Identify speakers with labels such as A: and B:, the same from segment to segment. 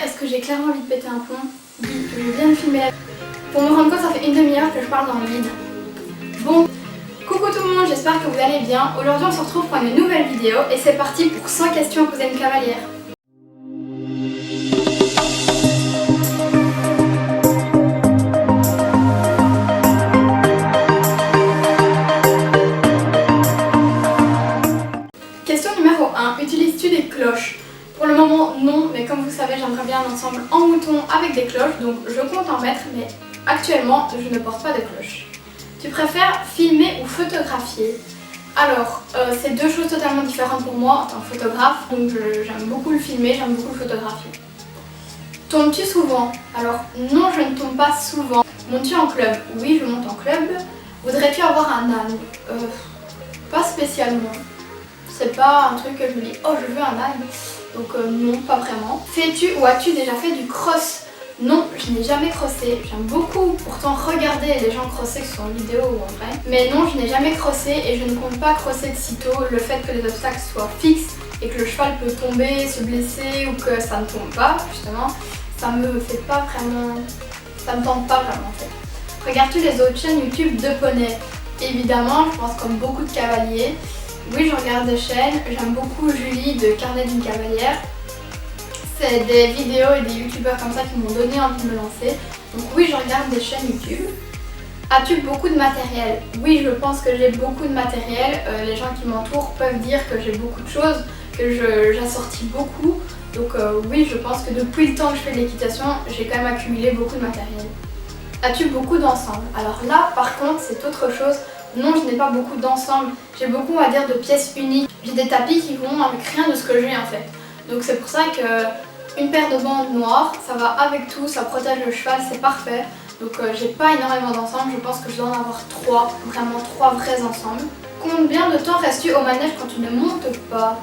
A: Est-ce que j'ai clairement envie de péter un plomb? Oui, je viens de filmer la... Pour me rendre compte, ça fait une demi-heure que je parle dans le vide. Bon, coucou tout le monde, j'espère que vous allez bien. Aujourd'hui on se retrouve pour une nouvelle vidéo et c'est parti pour 100 questions à poser à une cavalière. Question numéro 1, utilises-tu des cloches? Pour le moment non, mais comme vous savez j'aimerais bien un ensemble en mouton avec des cloches, donc je compte en mettre, mais actuellement je ne porte pas de cloches. Tu préfères filmer ou photographier? Alors, c'est deux choses totalement différentes pour moi en tant que photographe, donc j'aime beaucoup le filmer, j'aime beaucoup le photographier. Tombes-tu souvent? Alors non, je ne tombe pas souvent. Montes-tu en club? Oui, je monte en club. Voudrais-tu avoir un âne? Pas spécialement. C'est pas un truc que je me dis, oh je veux un âne. Donc non, pas vraiment. Fais-tu ou as-tu déjà fait du cross? Non, je n'ai jamais crossé. J'aime beaucoup pourtant regarder les gens crosser, que ce soit en vidéo ou en vrai. Mais non, je n'ai jamais crossé et je ne compte pas crosser de sitôt. Le fait que les obstacles soient fixes et que le cheval peut tomber, se blesser ou que ça ne tombe pas, justement, ça me fait pas vraiment... ça me tente pas vraiment en fait. Regardes-tu les autres chaînes YouTube de poney? Évidemment, je pense comme beaucoup de cavaliers. Oui, je regarde des chaînes. J'aime beaucoup Julie de Carnet d'une cavalière. C'est des vidéos et des youtubeurs comme ça qui m'ont donné envie de me lancer. Donc oui, je regarde des chaînes YouTube. As-tu beaucoup de matériel? Oui, je pense que j'ai beaucoup de matériel. Les gens qui m'entourent peuvent dire que j'ai beaucoup de choses, que j'assortis beaucoup. Donc oui, je pense que depuis le temps que je fais de l'équitation, j'ai quand même accumulé beaucoup de matériel. As-tu beaucoup d'ensemble? Alors là, par contre, c'est autre chose. Non, je n'ai pas beaucoup d'ensemble. J'ai beaucoup, on va dire, de pièces uniques. J'ai des tapis qui vont avec rien de ce que j'ai en fait. Donc c'est pour ça que une paire de bandes noires, ça va avec tout, ça protège le cheval, c'est parfait. Donc j'ai pas énormément d'ensemble, je pense que je dois en avoir 3, vraiment 3 vrais ensembles. Combien de temps restes-tu au manège quand tu ne montes pas?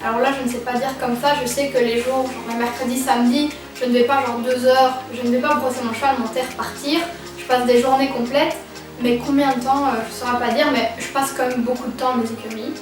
A: Alors là je ne sais pas dire comme ça, je sais que les jours, genre les mercredis, samedi, je ne vais pas genre 2 heures, je ne vais pas brosser mon cheval, monter, repartir. Je passe des journées complètes, mais combien de temps, je ne saurais pas dire, mais je passe quand même beaucoup de temps à mes écuries.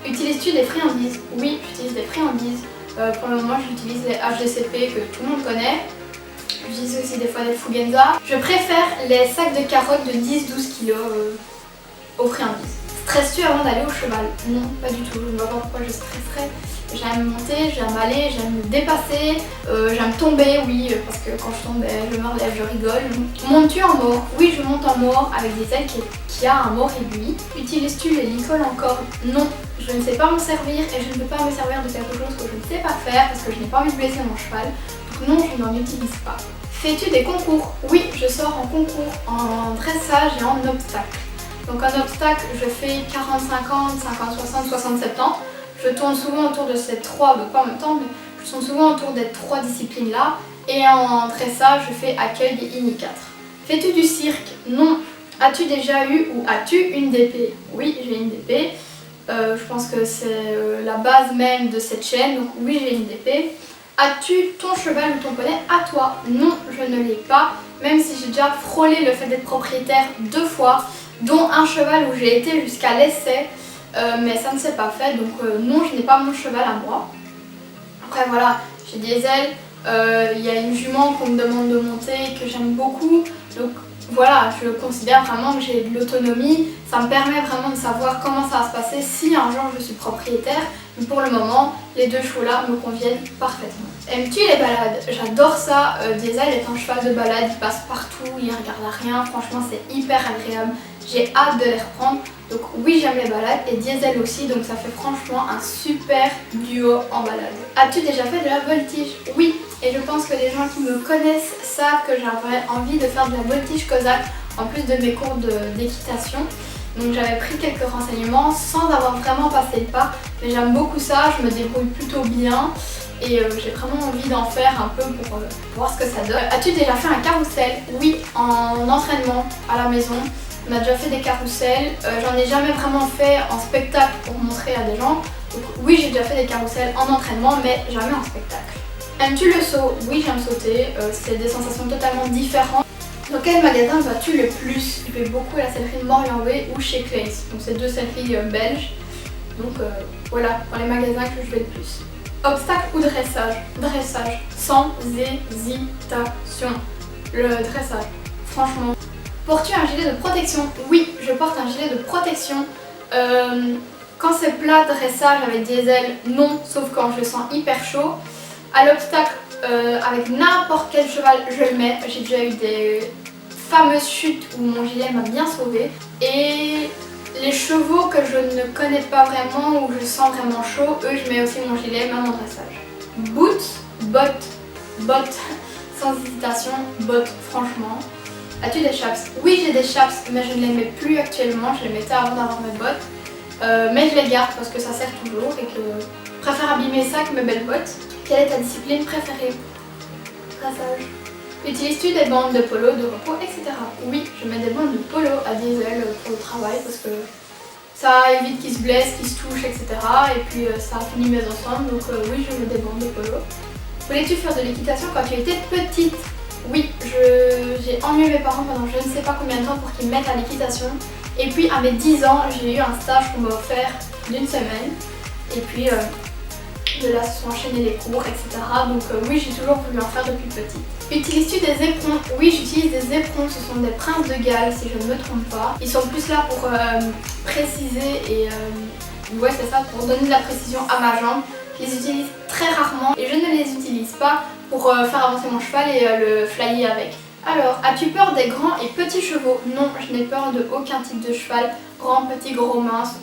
A: Utilises-tu des friandises? Oui, j'utilise des friandises. Pour le moment, j'utilise les HDCP que tout le monde connaît. J'utilise aussi des fois des Fugenza. Je préfère les sacs de carottes de 10-12 kg aux friandises. Stresses-tu avant d'aller au cheval? Non, pas du tout. Je ne vois pas pourquoi je stresserais. J'aime monter, j'aime aller, j'aime me dépasser, j'aime tomber, oui, parce que quand je tombe, je me relève, je rigole. Montes-tu en mort? Oui, je monte en mort avec des ailes qui a un mort aiguille. Utilises-tu les licoles en corde? Non, je ne sais pas m'en servir et je ne peux pas me servir de quelque chose que je ne sais pas faire parce que je n'ai pas envie de blesser mon cheval. Donc non, je n'en utilise pas. Fais-tu des concours? Oui, je sors en concours, en dressage et en obstacle. Donc en obstacle, je fais 40-50, 50-60, 60-70. Je tourne souvent autour de ces 3, pas en même temps, mais je tourne souvent autour des 3 disciplines là. Et en dressage, je fais accueil et INI 4. Fais-tu du cirque? Non. As-tu déjà eu ou as-tu une DP? Oui, j'ai une DP. Je pense que c'est la base même de cette chaîne, donc oui, j'ai une DP. As-tu ton cheval ou ton poney à toi? Non, je ne l'ai pas, même si j'ai déjà frôlé le fait d'être propriétaire 2 fois, dont un cheval où j'ai été jusqu'à l'essai. Mais ça ne s'est pas fait, donc non, je n'ai pas mon cheval à moi. Après voilà, j'ai des ailes, il y a une jument qu'on me demande de monter que j'aime beaucoup, donc voilà, je considère vraiment que j'ai de l'autonomie, ça me permet vraiment de savoir comment ça va se passer si un jour je suis propriétaire, mais pour le moment, les 2 chevaux là me conviennent parfaitement. Aimes-tu les balades? J'adore ça, Diesel est un cheval de balade, il passe partout, il regarde à rien, franchement c'est hyper agréable. J'ai hâte de les reprendre, donc oui j'aime les balades et Diesel aussi, donc ça fait franchement un super duo en balade. As-tu déjà fait de la voltige? Oui, et je pense que les gens qui me connaissent savent que j'avais envie de faire de la voltige cosaque en plus de mes cours d'équitation. Donc j'avais pris quelques renseignements sans avoir vraiment passé le pas, mais j'aime beaucoup ça, je me débrouille plutôt bien. Et j'ai vraiment envie d'en faire un peu pour voir ce que ça donne. As-tu déjà fait un carrousel? Oui, en entraînement à la maison. On a déjà fait des carrousels, j'en ai jamais vraiment fait en spectacle pour montrer à des gens. Donc oui, j'ai déjà fait des carrousels en entraînement, mais jamais en spectacle. Aimes-tu le saut? Oui, j'aime sauter, c'est des sensations totalement différentes. Dans quel magasin vas-tu le plus? Je vais beaucoup à la sellerie de Morlanway ou chez Clays. Donc c'est 2 selleries belges. Donc voilà, dans les magasins que je vais le plus. Obstacle ou dressage? Dressage, sans hésitation. Le dressage, franchement. Portes-tu un gilet de protection? Oui, je porte un gilet de protection. Quand c'est plat, dressage avec des ailes, non, sauf quand je le sens hyper chaud. À l'obstacle, avec n'importe quel cheval, je le mets. J'ai déjà eu des fameuses chutes où mon gilet m'a bien sauvée. Et les chevaux que je ne connais pas vraiment, où je sens vraiment chaud, eux, je mets aussi mon gilet, même en dressage. Boots, bottes, sans hésitation, bottes, franchement. As-tu des chaps? Oui, j'ai des chaps, mais je ne les mets plus actuellement. Je les mettais avant d'avoir mes bottes. Mais je les garde parce que ça sert toujours et que je préfère abîmer ça que mes belles bottes. Quelle est ta discipline préférée? Dressage. Utilises-tu des bandes de polo, de repos, etc.? Oui, je mets des bandes de polo à diesel pour le travail parce que ça évite qu'ils se blessent, qu'ils se touchent, etc. Et puis ça finit mes ensembles, donc oui, je mets des bandes de polo. Voulais-tu faire de l'équitation quand tu étais petite? Oui, j'ai ennuyé mes parents pendant je ne sais pas combien de temps pour qu'ils me mettent à l'équitation. Et puis à mes 10 ans, j'ai eu un stage qu'on m'a offert d'une semaine. Et puis de là se sont enchaînés les cours, etc. Donc oui, j'ai toujours voulu en faire depuis petite. Utilises-tu des éperons? Oui, j'utilise des éperons. Ce sont des princes de Galles, si je ne me trompe pas. Ils sont plus là pour préciser et ouais, c'est ça, pour donner de la précision à ma jambe. Je les utilise très rarement et je ne les utilise pas pour faire avancer mon cheval et le flyer avec. Alors, as-tu peur des grands et petits chevaux? Non, je n'ai peur de aucun type de cheval. Grand, petit, gros, mince,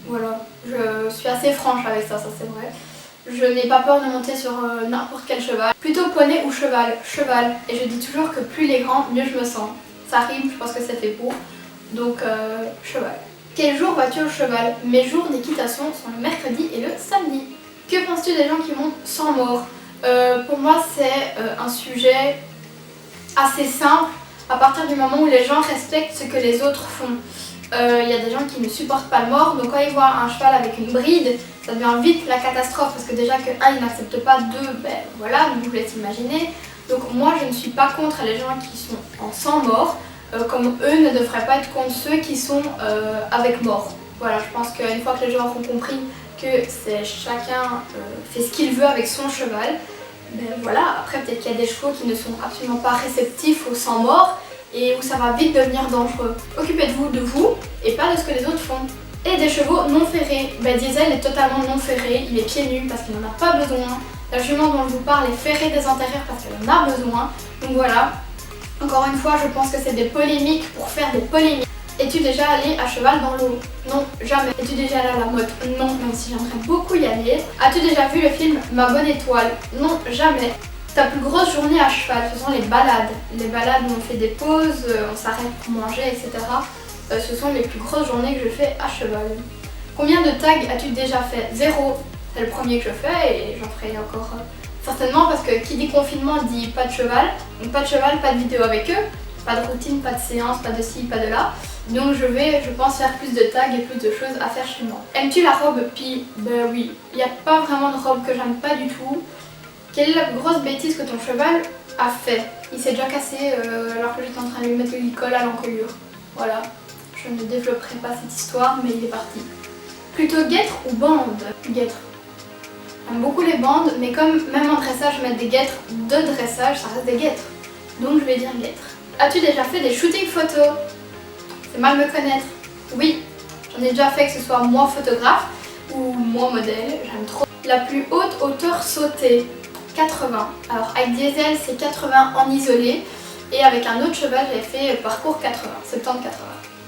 A: voilà. Je suis assez franche avec ça c'est vrai. Je n'ai pas peur de monter sur n'importe quel cheval. Plutôt poney ou cheval? Cheval. Et je dis toujours que plus les grands, mieux je me sens. Ça rime, je pense que c'est fait pour. Donc, cheval. Quel jour vas-tu au cheval? Mes jours d'équitation sont le mercredi et le samedi. Que penses-tu des gens qui montent sans mort? Pour moi, c'est un sujet assez simple à partir du moment où les gens respectent ce que les autres font. Il y a des gens qui ne supportent pas le mort, donc quand ils voient un cheval avec une bride, ça devient vite la catastrophe parce que déjà que un, ils n'acceptent pas, deux, ben voilà, donc je vous laisse imaginer. Donc moi je ne suis pas contre les gens qui sont en sang mort, comme eux ne devraient pas être contre ceux qui sont avec mort. Voilà, je pense qu'une fois que les gens auront compris que c'est chacun fait ce qu'il veut avec son cheval, ben voilà, après peut-être qu'il y a des chevaux qui ne sont absolument pas réceptifs au sang mort et où ça va vite devenir dangereux. Occupez-vous de vous et pas de ce que les autres font. Et des chevaux non ferrés. Ben, Diesel est totalement non ferré, il est pieds nus parce qu'il n'en a pas besoin. La jument dont je vous parle est ferrée des antérieurs parce qu'elle en a besoin. Donc voilà, encore une fois, je pense que c'est des polémiques pour faire des polémiques. Es-tu déjà allé à cheval dans l'eau? Non, jamais. Es-tu déjà allé à la motte? Non, même si j'aimerais beaucoup y aller. As-tu déjà vu le film Ma bonne étoile? Non, jamais. Ta plus grosse journée à cheval, ce sont les balades. Les balades où on fait des pauses, on s'arrête pour manger, etc. Ce sont les plus grosses journées que je fais à cheval. Combien de tags as-tu déjà fait? 0. C'est le premier que je fais et j'en ferai encore certainement parce que qui dit confinement dit pas de cheval. Donc pas de cheval, pas de vidéo avec eux, pas de routine, pas de séance, pas de ci, pas de là. Donc je vais, je pense, faire plus de tags et plus de choses à faire chez moi. Aimes-tu la robe Pi? Ben oui, il n'y a pas vraiment de robe que j'aime pas du tout. Quelle est la plus grosse bêtise que ton cheval a fait? Il s'est déjà cassé alors que j'étais en train de lui mettre le licol à l'encolure. Voilà, je ne développerai pas cette histoire, mais il est parti. Plutôt guêtre ou bande? Guêtre. J'aime beaucoup les bandes, mais comme même en dressage, je mets des guêtres de dressage, ça reste des guêtres. Donc je vais dire guêtre. As-tu déjà fait des shootings photos? C'est mal me connaître. Oui, j'en ai déjà fait, que ce soit moi photographe ou moi modèle, j'aime trop. La plus haute hauteur sautée? 80. Alors avec Diesel c'est 80 en isolé et avec un autre cheval j'avais fait parcours 80, 70-80.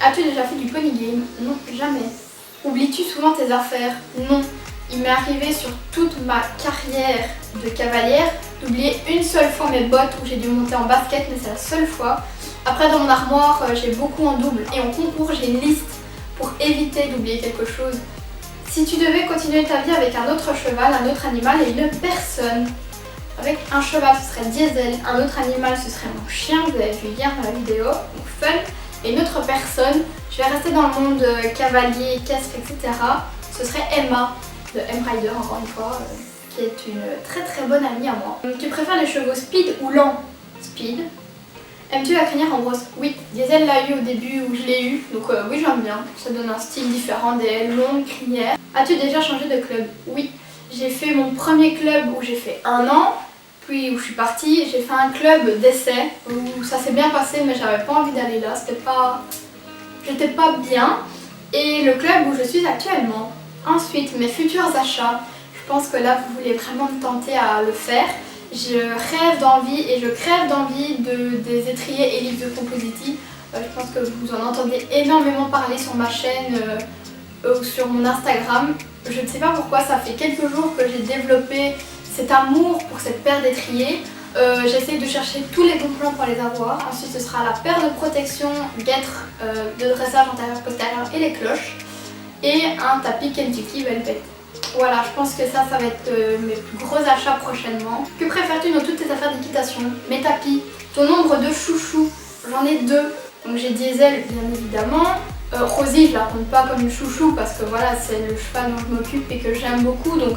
A: As-tu déjà fait du pony game? Non, jamais. Oublies-tu souvent tes affaires? Non. Il m'est arrivé sur toute ma carrière de cavalière d'oublier une seule fois mes bottes où j'ai dû monter en basket, mais c'est la seule fois. Après dans mon armoire j'ai beaucoup en double et en concours j'ai une liste pour éviter d'oublier quelque chose. Si tu devais continuer ta vie avec un autre cheval, un autre animal et une personne, avec un cheval ce serait Diesel, un autre animal ce serait mon chien, vous avez vu hier dans la vidéo, donc Fun, et une autre personne, je vais rester dans le monde cavalier, équestre, etc. Ce serait Emma de M-Rider encore une fois, qui est une très très bonne amie à moi. Tu préfères les chevaux speed ou lents? Speed. Aimes-tu la crinière en brosse? Oui, Diesel l'a eu au début où je l'ai eu, donc oui j'aime bien, ça donne un style différent des longues crinières. As-tu déjà changé de club? Oui, J'ai fait mon premier club où j'ai fait 1 an, puis où je suis partie, j'ai fait un club d'essai où ça s'est bien passé mais j'avais pas envie d'aller là, j'étais pas bien. Et le club où je suis actuellement. Ensuite, mes futurs achats, je pense que là vous voulez vraiment me tenter à le faire. Je rêve d'envie et je crève d'envie des étriers et livres de Compositi. Je pense que vous en entendez énormément parler sur ma chaîne ou sur mon Instagram. Je ne sais pas pourquoi, ça fait quelques jours que j'ai développé cet amour pour cette paire d'étriers. J'essaie de chercher tous les bons plans pour les avoir. Ensuite ce sera la paire de protection, guêtre de dressage antérieur-postérieur et les cloches. Et un tapis Kentucky Velvet. Voilà, je pense que ça va être mes plus gros achats prochainement. Que préfères-tu dans toutes tes affaires d'équitation? Mes tapis, ton nombre de chouchous, j'en ai 2. Donc j'ai Diesel bien évidemment. Rosie, je la compte pas comme une chouchou parce que voilà, c'est le cheval dont je m'occupe et que j'aime beaucoup. Donc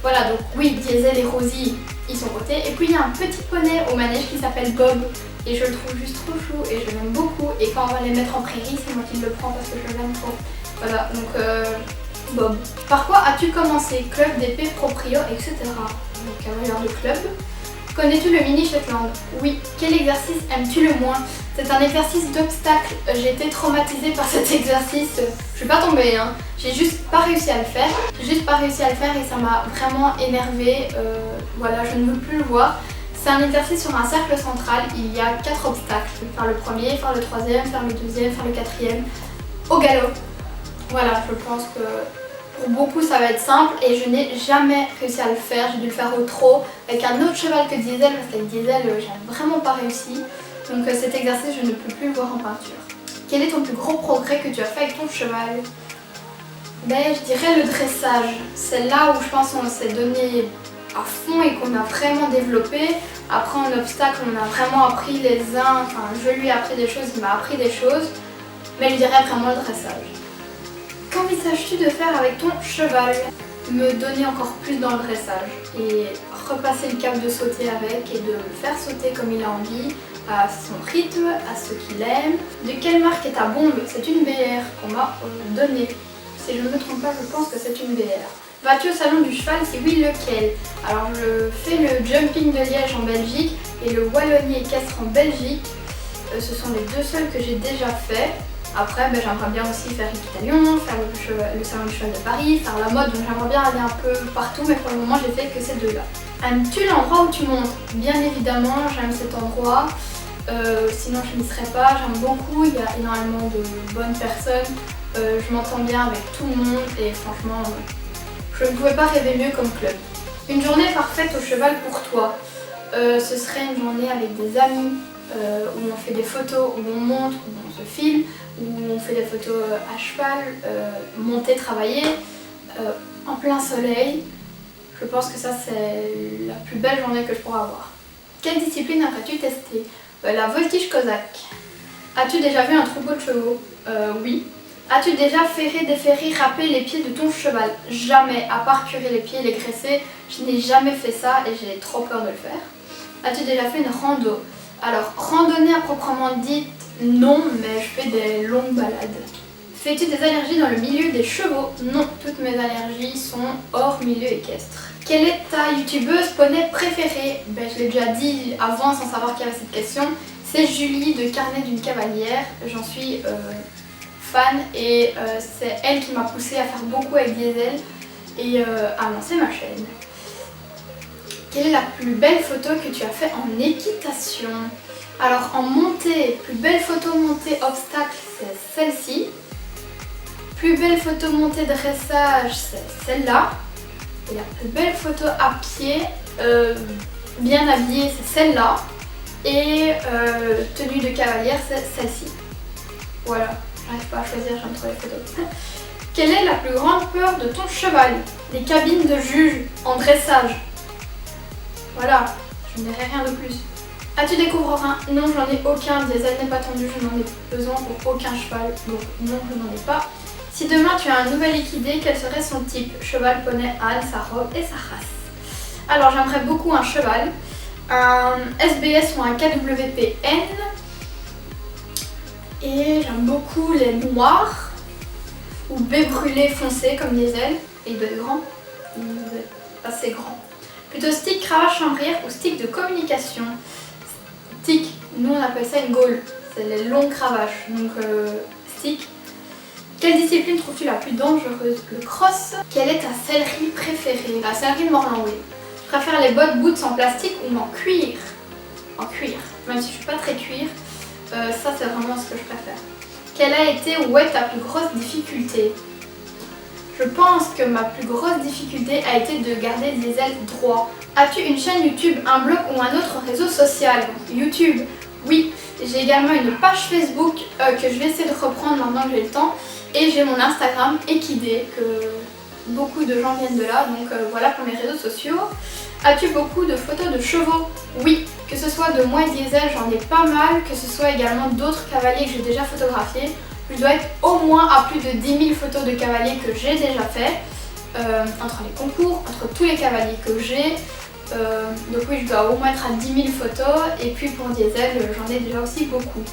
A: voilà, donc oui, Diesel et Rosie, ils sont cotés. Et puis il y a un petit poney au manège qui s'appelle Bob. Et je le trouve juste trop chou et je l'aime beaucoup. Et quand on va les mettre en prairie, c'est moi qui le prends parce que je l'aime trop. Voilà, donc Bob. Par quoi as-tu commencé? Club d'épée, proprio, etc. Donc cavalier de club. Connais-tu le mini Shetland? Oui. Quel exercice aimes-tu le moins? C'est un exercice d'obstacle. J'ai été traumatisée par cet exercice. Je suis pas tombée, hein. J'ai juste pas réussi à le faire. Et ça m'a vraiment énervée. Voilà, je ne veux plus le voir. C'est un exercice sur un cercle central. Il y a 4 obstacles. Faire le premier, faire le troisième, faire le deuxième, faire le quatrième. Au galop. Voilà, je pense que pour beaucoup ça va être simple et je n'ai jamais réussi à le faire. J'ai dû le faire au trot avec un autre cheval que Diesel parce qu'avec Diesel j'ai vraiment pas réussi. Donc cet exercice je ne peux plus le voir en peinture. Quel est ton plus gros progrès que tu as fait avec ton cheval? Ben, je dirais le dressage. C'est là où je pense qu'on s'est donné à fond et qu'on a vraiment développé. Après en obstacle on a vraiment appris les uns, enfin je lui ai appris des choses, il m'a appris des choses. Mais je dirais vraiment le dressage. Qu'envisages-tu de faire avec ton cheval? Me donner encore plus dans le dressage et repasser le cap de sauter avec et de le faire sauter comme il a envie, à son rythme, à ce qu'il aime. De quelle marque est ta bombe? C'est une BR qu'on m'a donnée. Si je ne me trompe pas, je pense que c'est une BR. Vas-tu au salon du cheval? Si oui, lequel? Alors je fais le jumping de Liège en Belgique et le Wallonie équestre en Belgique. Ce sont les 2 seuls que j'ai déjà fait. Après, j'aimerais bien aussi faire Équitalion, faire le salon du cheval de Paris, faire la mode, donc j'aimerais bien aller un peu partout, mais pour le moment j'ai fait que ces 2-là. Aimes-tu l'endroit où tu montes? Bien évidemment, j'aime cet endroit, sinon je n'y serais pas, j'aime beaucoup, il y a énormément de bonnes personnes, je m'entends bien avec tout le monde et franchement, je ne pouvais pas rêver mieux comme club. Une journée parfaite au cheval pour toi? Ce serait une journée avec des amis, où on fait des photos, où on monte, où on se filme, où on fait des photos à cheval, monter, travailler, en plein soleil. Je pense que ça c'est la plus belle journée que je pourrais avoir. Quelle discipline aimerais-tu tester? La voltige cosaque. As-tu déjà vu un troupeau de chevaux? Oui. As-tu déjà ferré, déferré, râpé les pieds de ton cheval? Jamais, à part curer les pieds et les graisser, je n'ai jamais fait ça et j'ai trop peur de le faire. As-tu déjà fait une rando? Alors, randonnée à proprement dite, non, mais je fais des longues balades. Fais-tu des allergies dans le milieu des chevaux? Non, toutes mes allergies sont hors milieu équestre. Quelle est ta youtubeuse poney préférée? Je l'ai déjà dit avant sans savoir qu'il y avait cette question. C'est Julie de Carnet d'une cavalière. J'en suis fan et c'est elle qui m'a poussée à faire beaucoup avec Diesel et à lancer ma chaîne. Quelle est la plus belle photo que tu as fait en équitation? Alors en montée, plus belle photo montée obstacle, c'est celle-ci. Plus belle photo montée dressage, c'est celle-là. Et la plus belle photo à pied, bien habillée, c'est celle-là. Et tenue de cavalière, c'est celle-ci. Voilà, j'arrive pas à choisir, j'aime trop les photos. Quelle est la plus grande peur de ton cheval? Les cabines de juge en dressage. Voilà, je ne dirai rien de plus. As-tu des couvre-reins? Non, j'en ai aucun. Diesel n'est pas tendu, je n'en ai besoin pour aucun cheval. Donc non, je n'en ai pas. Si demain tu as un nouvel équidé, quel serait son type? Cheval, poney, âne, sa robe et sa race. Alors j'aimerais beaucoup un cheval, un SBS ou un KWPN. Et j'aime beaucoup les noirs ou baies brûlées foncées comme Diesel. Et il doit être grand. Il doit être assez grand. Plutôt stick, cravache, chambrière ou stick de communication. Stick, nous on appelle ça une gaule, c'est les longues cravaches, donc stick. Quelle discipline trouves-tu la plus dangereuse? Le cross. Quelle est ta sellerie préférée? La sellerie de Morlan, oui. Je préfère les bottes boots en plastique ou en cuir. En cuir, même si je suis pas très cuir, ça c'est vraiment ce que je préfère. Quelle a été ou est ta plus grosse difficulté? Je pense que ma plus grosse difficulté a été de garder les ailes droits. As-tu une chaîne YouTube, un blog ou un autre réseau social? YouTube, oui. J'ai également une page Facebook que je vais essayer de reprendre maintenant que j'ai le temps. Et j'ai mon Instagram Equidé, que beaucoup de gens viennent de là, donc voilà pour mes réseaux sociaux. As-tu beaucoup de photos de chevaux? Oui, que ce soit de moi et Diesel, j'en ai pas mal, que ce soit également d'autres cavaliers que j'ai déjà photographiés. Je dois être au moins à plus de 10 000 photos de cavaliers que j'ai déjà fait, entre les concours, entre tous les cavaliers que j'ai. Donc oui, je dois au moins être à 10 000 photos, et puis pour Diesel, j'en ai déjà aussi beaucoup.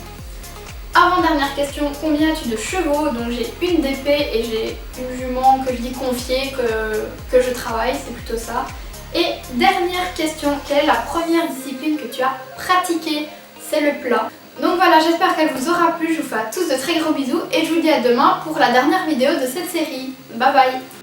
A: Avant-dernière question, combien as-tu de chevaux? Donc j'ai une d'épée et j'ai une jument que je dis confiée, que je travaille, c'est plutôt ça. Et dernière question, quelle est la première discipline que tu as pratiquée? C'est le plat. Donc voilà, j'espère qu'elle vous aura plu, je vous fais à tous de très gros bisous et je vous dis à demain pour la dernière vidéo de cette série. Bye bye!